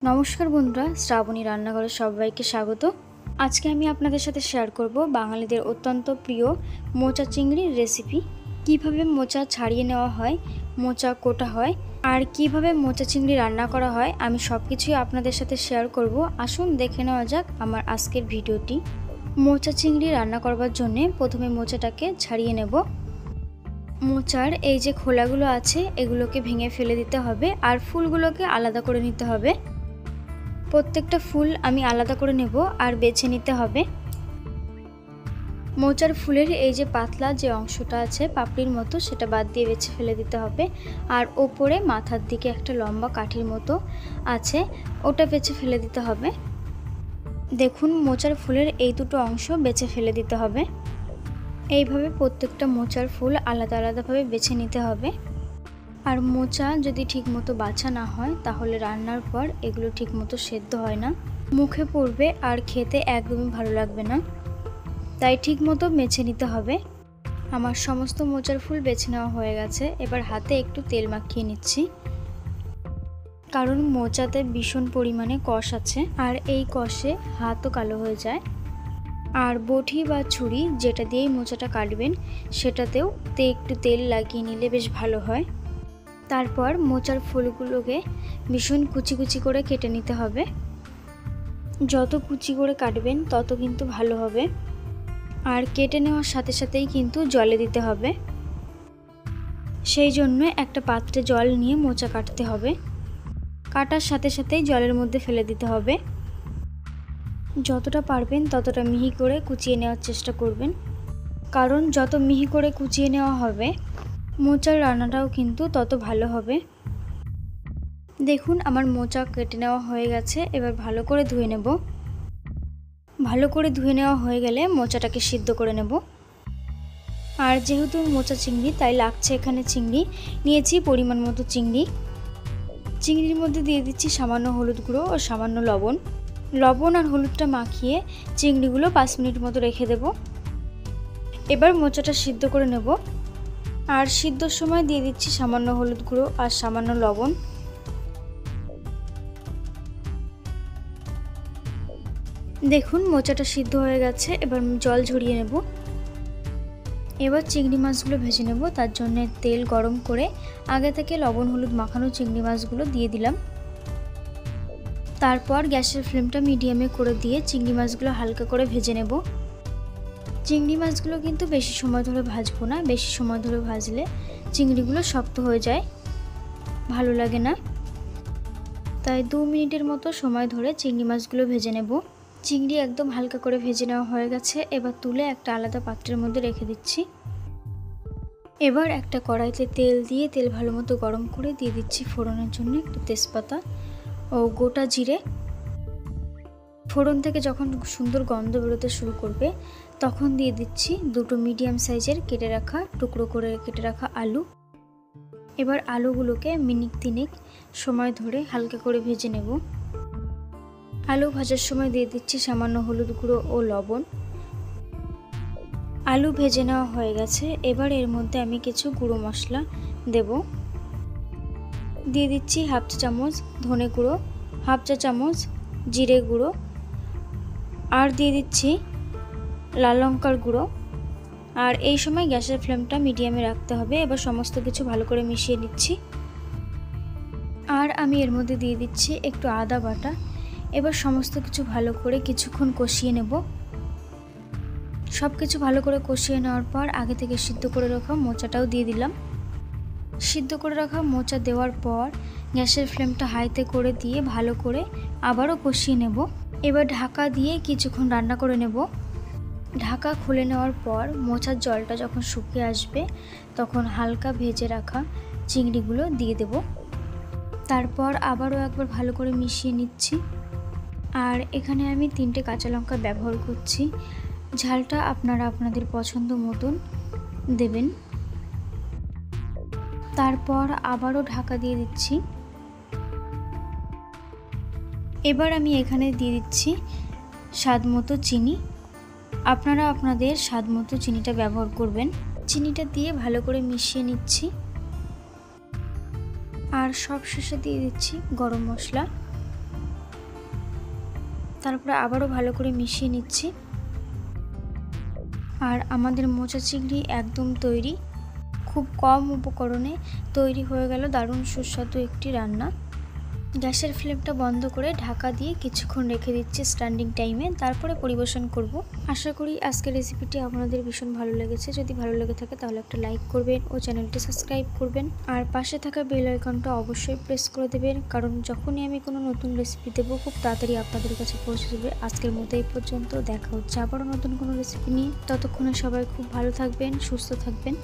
নমস্কার বন্ধুরা, শ্রাবণী রান্নাঘরে সবাইকে স্বাগত। আজকে আমি আপনাদের সাথে শেয়ার করব বাঙালিদের অত্যন্ত প্রিয় মোচা চিংড়ির রেসিপি। কিভাবে মোচা ছাড়িয়ে নেওয়া হয়, মোচা কোটা হয় আর কিভাবে মোচা চিংড়ি রান্না করা হয় আমি সব কিছুই আপনাদের সাথে শেয়ার করব। আসুন দেখে নেওয়া যাক আমার আজকের ভিডিওটি। মোচা চিংড়ি রান্না করবার জন্য প্রথমে মোচাটাকে ছাড়িয়ে নেব। মোচার এই যে খোলাগুলো আছে এগুলোকে ভেঙে ফেলে দিতে হবে আর ফুলগুলোকে আলাদা করে নিতে হবে। প্রত্যেকটা ফুল আমি আলাদা করে নেব আর বেছে নিতে হবে। মোচার ফুলের এই যে পাতলা যে অংশটা আছে পাপড়ির মতো সেটা বাদ দিয়ে বেছে ফেলে দিতে হবে। আর ওপরে মাথার দিকে একটা লম্বা কাঠির মতো আছে ওটা বেছে ফেলে দিতে হবে। দেখুন মোচার ফুলের এই দুটো অংশ বেছে ফেলে দিতে হবে। এইভাবে প্রত্যেকটা মোচার ফুল আলাদা আলাদাভাবে বেছে নিতে হবে। আর মোচা যদি ঠিকমতো বাছা না হয় তাহলে রান্নার পর এগুলো ঠিকমতো সেদ্ধ হয় না, মুখে পড়বে আর খেতে একদমই ভালো লাগবে না। তাই ঠিকমতো বেছে নিতে হবে। আমার সমস্ত মোচার ফুল বেছে নেওয়া হয়ে গেছে। এবার হাতে একটু তেল মাখিয়ে নিচ্ছি, কারণ মোচাতে ভীষণ পরিমাণে কষ আছে আর এই কষে হাতও কালো হয়ে যায়। আর বটি বা ছুরি যেটা দিয়েই মোচাটা কাটবেন সেটাতেও একটু তেল লাগিয়ে নিলে বেশ ভালো হয়। তারপর মোচার ফুলগুলোকে ভীষণ কুচি কুচি করে কেটে নিতে হবে। যত কুচি করে কাটবেন তত কিন্তু ভালো হবে। আর কেটে নেওয়ার সাথে সাথেই কিন্তু জলে দিতে হবে। সেই জন্য একটা পাত্রে জল নিয়ে মোচা কাটতে হবে। কাটার সাথে সাথেই জলের মধ্যে ফেলে দিতে হবে। যতটা পারবেন ততটা মিহি করে কুচিয়ে নেওয়ার চেষ্টা করবেন, কারণ যত মিহি করে কুচিয়ে নেওয়া হবে মোচার রান্নাটাও কিন্তু তত ভালো হবে। দেখুন আমার মোচা কেটে নেওয়া হয়ে গেছে। এবার ভালো করে ধুয়ে নেব। ভালো করে ধুয়ে নেওয়া হয়ে গেলে মোচাটাকে সিদ্ধ করে নেব। আর যেহেতু মোচা চিংড়ি তাই লাগছে এখানে চিংড়ি নিয়েছি, পরিমাণ মতো চিংড়ি। চিংড়ির মধ্যে দিয়ে দিচ্ছি সামান্য হলুদ গুঁড়ো ও সামান্য লবণ। লবণ আর হলুদটা মাখিয়ে চিংড়িগুলো 5 মিনিট মতো রেখে দেব। এবার মোচাটা সিদ্ধ করে নেব। আর সিদ্ধর সময় দিয়ে দিচ্ছি সামান্য হলুদ গুঁড়ো আর সামান্য লবণ। দেখুন মোচাটা সিদ্ধ হয়ে গেছে। এবার জল ঝরিয়ে নেব। এবার চিংড়ি মাছগুলো ভেজে নেব। তার জন্য তেল গরম করে আগে থেকে লবণ হলুদ মাখানো চিংড়ি মাছগুলো দিয়ে দিলাম। তারপর গ্যাসের ফ্লেমটা মিডিয়ামে করে দিয়ে চিংড়ি মাছগুলো হালকা করে ভেজে নেব। চিংড়ি মাছগুলো কিন্তু বেশি সময় ধরে ভাজবো না, বেশি সময় ধরে ভাজলে চিংড়িগুলো শক্ত হয়ে যায়, ভালো লাগে না। তাই 2 মিনিটের মতো সময় ধরে চিংড়ি মাছগুলো ভেজে নেব। চিংড়ি একদম হালকা করে ভেজে নেওয়া হয়ে গেছে। এবার তুলে একটা আলাদা পাত্রের মধ্যে রেখে দিচ্ছি। এবার একটা কড়াইতে তেল দিয়ে তেল ভালো মতো গরম করে দিয়ে দিচ্ছি ফোড়নের জন্য একটু তেজপাতা ও গোটা জিরে। ফোড়ন থেকে যখন সুন্দর গন্ধ বেরোতে শুরু করবে তখন দিয়ে দিচ্ছি দুটো মিডিয়াম সাইজের টুকরো করে কেটে রাখা আলু। এবার আলুগুলোকে মিনিট 3 সময় ধরে হালকা করে ভেজে নেব। আলু ভাজার সময় দিয়ে দিচ্ছি সামান্য হলুদ গুঁড়ো ও লবণ। আলু ভেজে নেওয়া হয়ে গেছে। এবার এর মধ্যে আমি কিছু গুঁড়ো মশলা দেব। দিয়ে দিচ্ছি হাফ চা চামচ ধনে গুঁড়ো, হাফ চা চামচ জিরে গুঁড়ো, আর দিয়ে দিচ্ছি লাল লঙ্কার গুঁড়ো। আর এই সময় গ্যাসের ফ্লেমটা মিডিয়ামে রাখতে হবে। এবার সমস্ত কিছু ভালো করে মিশিয়ে নিচ্ছি। আর আমি এর মধ্যে দিয়ে দিচ্ছি একটু আদা বাটা। এবার সমস্ত কিছু ভালো করে কিছুক্ষণ কষিয়ে নেব। সব কিছু ভালো করে কষিয়ে নেওয়ার পর আগে থেকে সিদ্ধ করে রাখা মোচাটাও দিয়ে দিলাম। সিদ্ধ করে রাখা মোচা দেওয়ার পর গ্যাসের ফ্লেমটা হাইতে করে দিয়ে ভালো করে আবারও কষিয়ে নেব। এবার ঢাকা দিয়ে কিছুক্ষণ রান্না করে নেব। ঢাকা খুলে নেওয়ার পর মোচার জলটা যখন শুকিয়ে আসবে তখন হালকা ভেজে রাখা চিংড়িগুলো দিয়ে দেব। তারপর আবারও একবার ভালো করে মিশিয়ে নিচ্ছি। আর এখানে আমি 3টে কাঁচা লঙ্কা ব্যবহার করছি। ঝালটা আপনারা আপনাদের পছন্দ মতন দেবেন। তারপর আবারও ঢাকা দিয়ে দিচ্ছি। এবার আমি এখানে দিয়ে দিচ্ছি স্বাদ মতো চিনি। আপনারা আপনাদের স্বাদ মতো চিনিটা ব্যবহার করবেন। চিনিটা দিয়ে ভালো করে মিশিয়ে নিচ্ছি। আর সব শেষে দিয়ে দিচ্ছি গরম মশলা। তারপরে আবারও ভালো করে মিশিয়ে নিচ্ছি। আর আমাদের মোচা চিংড়ি একদম তৈরি। খুব কম উপকরণে তৈরি হয়ে গেল দারুণ সুস্বাদু একটি রান্না। গ্যাসের ফ্লেমটা বন্ধ করে ঢাকা দিয়ে কিছুক্ষণ রেখে দিচ্ছি স্ট্যান্ডিং টাইমে, তারপরে পরিবেশন করব। আশা করি আজকের রেসিপিটি আপনাদের ভীষণ ভালো লেগেছে। যদি ভালো লেগে থাকে তাহলে একটা লাইক করবেন ও চ্যানেলটি সাবস্ক্রাইব করবেন। আর পাশে থাকা বেল আইকনটা অবশ্যই প্রেস করে দেবেন, কারণ যখনই আমি কোনো নতুন রেসিপি দেবো খুব তাড়াতাড়ি আপনাদের কাছে পৌঁছে যাবে। আজকের মতো এই পর্যন্ত, দেখা হচ্ছে আবারও নতুন কোনো রেসিপি নিয়ে। ততক্ষণে সবাই খুব ভালো থাকবেন, সুস্থ থাকবেন।